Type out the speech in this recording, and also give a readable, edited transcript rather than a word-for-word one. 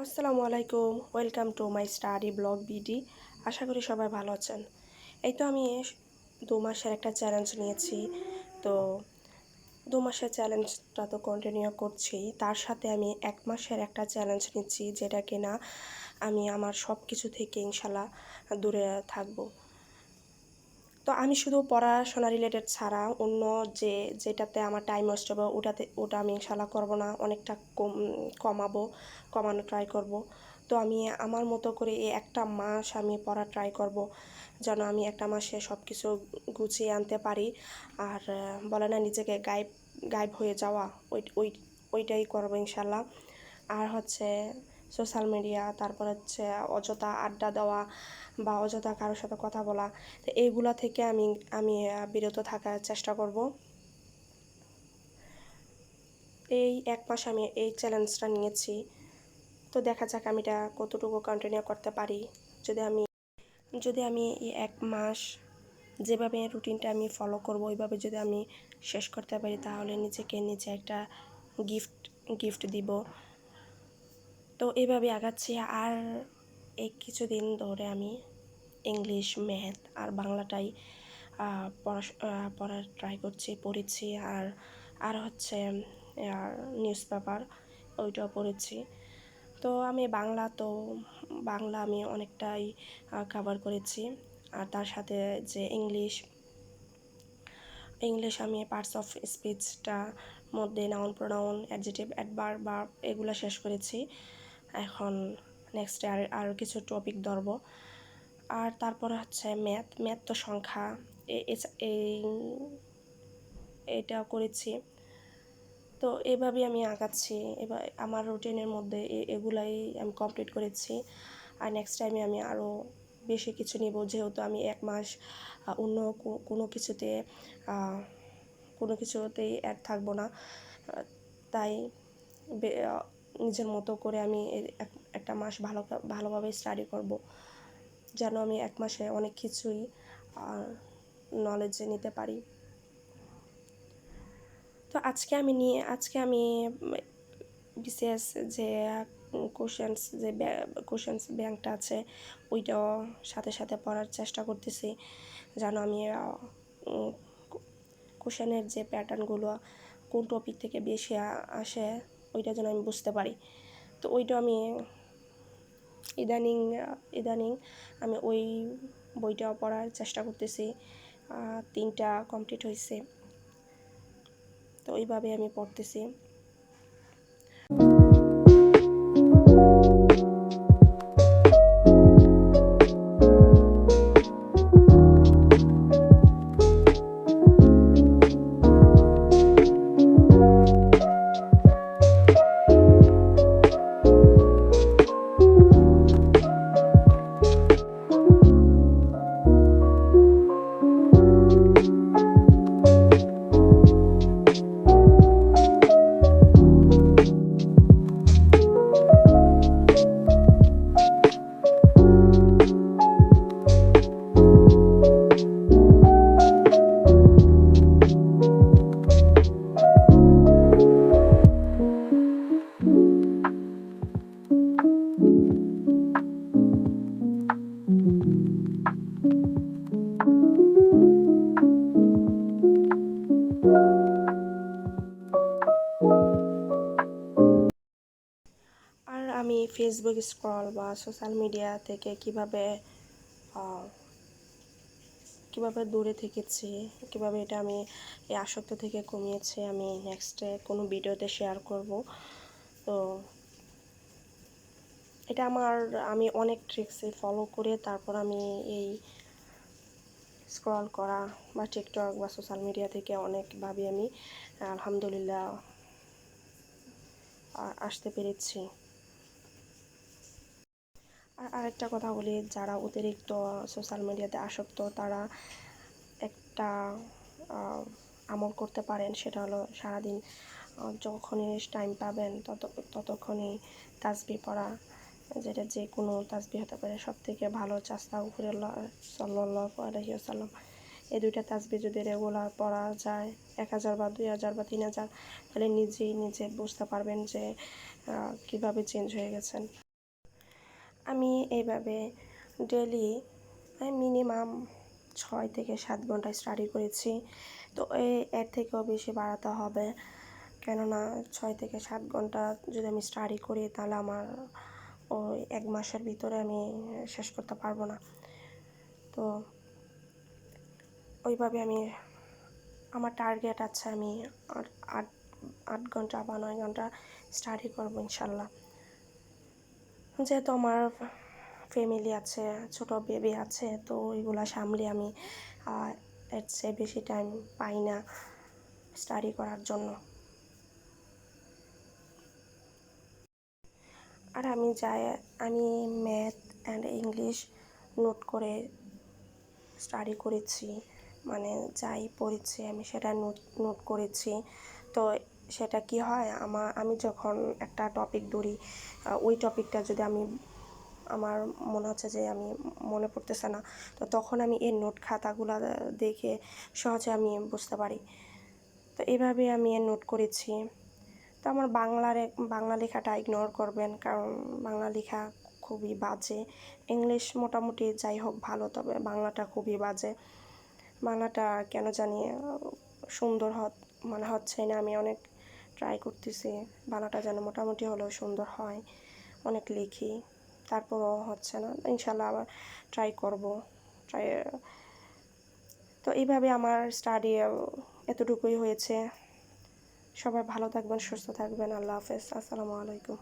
আসসালামু আলাইকুম, welcome to my study blog BD. আশা করি সবাই ভালো আছেন। এই তো আমি 2 মাসের একটা চ্যালেঞ্জ নিয়েছি। তো 2 মাসের চ্যালেঞ্জটা তো কন্টিনিউ করছি, তার সাথে আমি 1 মাসের একটা চ্যালেঞ্জ নিচ্ছি, যেটা কিনা আমি আমার সব কিছু থেকে ইনশাল্লাহ দূরে থাকবো। তো আমি শুধু পড়াশোনা রিলেটেড ছাড়া অন্য যেটাতে আমার টাইম ওয়েস্ট হবে ওটা আমি ইনশাল্লাহ করবো না, অনেকটা কমানো ট্রাই করব। তো আমি আমার মতো করে এই একটা মাস আমি পড়া ট্রাই করব, যেন আমি একটা মাসে সব কিছু গুছিয়ে আনতে পারি। আর বলে না নিজেকে গায়েব হয়ে যাওয়া, ওইটাই করবো ইনশাল্লাহ। আর হচ্ছে সোশ্যাল মিডিয়া, তারপর হচ্ছে অযথা আড্ডা দেওয়া বা অযথা কারোর সাথে কথা বলা, তো এইগুলা থেকে আমি আমি বিরত থাকার চেষ্টা করব। এই 1 মাস আমি এই চ্যালেঞ্জটা নিয়েছি। তো দেখা যাক আমি এটা কতটুকু কন্টিনিউ করতে পারি। যদি আমি এই 1 মাস যেভাবে রুটিনটা আমি ফলো করব ওইভাবে যদি আমি শেষ করতে পারি, তাহলে নিজে একটা গিফট দিব। তো এইভাবে আগাচ্ছি। আর এই কিছুদিন ধরে আমি ইংলিশ, ম্যাথ আর বাংলাটাই পড়ার ট্রাই পড়েছি। আর হচ্ছে নিউজ পেপার, ওইটাও পড়েছি। তো আমি বাংলা আমি অনেকটাই কভার করেছি। আর তার সাথে যে ইংলিশ আমি পার্টস অফ স্পিচটা মধ্যে noun, pronoun, adjective, adverb, verb এগুলো শেষ করেছি। এখন নেক্সটে আরও কিছু টপিক ধরবো। আর তারপরে হচ্ছে ম্যাথ তো সংখ্যা, এটা করেছি। তো এভাবেই আমি আগাচ্ছি। এবার আমার রুটিনের মধ্যে এগুলাই আমি কমপ্লিট করেছি। আর নেক্সট টাইমে আমি আরও বেশি কিছু নিব, যেহেতু আমি 1 মাস অন্য কোনো কিছুতেই অ্যাড থাকবো না। তাই নিজের মতো করে আমি একটা মাস ভালোভাবে স্টাডি করব, যেন আমি 1 মাসে অনেক কিছুই নলেজ নিতে পারি। তো আজকে আমি বিসিএস যে কোশ্চেন্স ব্যাংকটা আছে, ওইটাও সাথে সাথে পড়ার চেষ্টা করতেছি, যেন আমি কোশ্চেনের যে প্যাটার্নগুলো কোন টপিক থেকে বেশি আসে ওইটা যেন আমি বুঝতে পারি। তো ওইটা আমি ইদানিং আমি ওই বইটাও পড়ার চেষ্টা করতেছি। 3টা কমপ্লিট হয়েছে। তো ওইভাবে আমি পড়তেছি। আর আমি ফেসবুক স্ক্রল বা সোশ্যাল মিডিয়া থেকে কিভাবে দূরে থেকেছি, কিভাবে এটা আমি এই আসক্ত থেকে কমিয়েছি, আমি নেক্সটে কোনো ভিডিওতে শেয়ার করব। তো এটা আমি অনেক ট্রিক্সে ফলো করে তারপর আমি এই স্ক্রল করা বা টিকটক বা সোশ্যাল মিডিয়া থেকে অনেকভাবে আমি আলহামদুলিল্লাহ আসতে পেরেছি। আর আরেকটা কথা বলি, যারা অতিরিক্ত সোশ্যাল মিডিয়াতে আসক্ত, তারা একটা আমল করতে পারেন। সেটা হলো সারাদিন যখনই টাইম পাবেন ততক্ষণই তাসবিহ পড়া, যেটা যে কোনো তাসবিহ হতে পারে। সব থেকে ভালো হচ্ছে আস্তাগফিরুল্লাহ সাল্লাল্লাহু আলাইহি ওয়াসাল্লাম। এই 2টা তাসবিহ যদি রেগুলার পড়া যায়, 1000 বা 2000 বা 3000, তাহলে নিজে বুঝতে পারবেন যে কীভাবে চেঞ্জ হয়ে গেছেন। আমি এইভাবে ডেলি মিনিমাম 6 থেকে 7 ঘন্টা স্টাডি করেছি। তো এর থেকেও বেশি বাড়াতে হবে, কেননা 6 থেকে 7 ঘন্টা যদি আমি স্টাডি করি তাহলে আমার ওই 1 মাসের ভিতরে আমি শেষ করতে পারবো না। তো ওইভাবে আমার টার্গেট আছে আমি 8 ঘন্টা বা 9 ঘন্টা স্টাডি করবো ইনশাল্লাহ। যেহেতু আমার ফ্যামিলি আছে, ছোট বেবি আছে, তো ওইগুলো সামলে আমি এর চেয়ে বেশি টাইম পাই না স্টাডি করার জন্য। আর আমি ম্যাথ অ্যান্ড ইংলিশ নোট করে স্টাডি করেছি, মানে যাই পড়েছি আমি সেটা নোট করেছি। তো সেটা কি হয়, আমি যখন একটা টপিক ধরি, ওই টপিকটা যদি আমার মনে হচ্ছে যে আমি মনে পড়তেছে না, তো তখন আমি এই নোট খাতাগুলো দেখে সহজে আমি বুঝতে পারি। তো এইভাবে আমি নোট করেছি। তো আমার বাংলা লেখাটা ইগনোর করবেন, কারণ বাংলা লেখা খুবই বাজে। ইংলিশ মোটামুটি যাই হোক ভালো, তবে বাংলাটা খুবই বাজে। বাংলাটা কেন জানি সুন্দর মানে হচ্ছে না। আমি অনেক ট্রাই করতেছি বাংলাটা যেন মোটামুটি হলেও সুন্দর হয়, অনেক লিখি, তারপরও হচ্ছে না। ইনশাল্লাহ আবার ট্রাই করব। তো এইভাবে আমার স্টাডি এতটুকুই হয়েছে। সবাই ভালো থাকবেন, সুস্থ থাকবেন। আল্লাহ হাফেজ। আসসালামু আলাইকুম।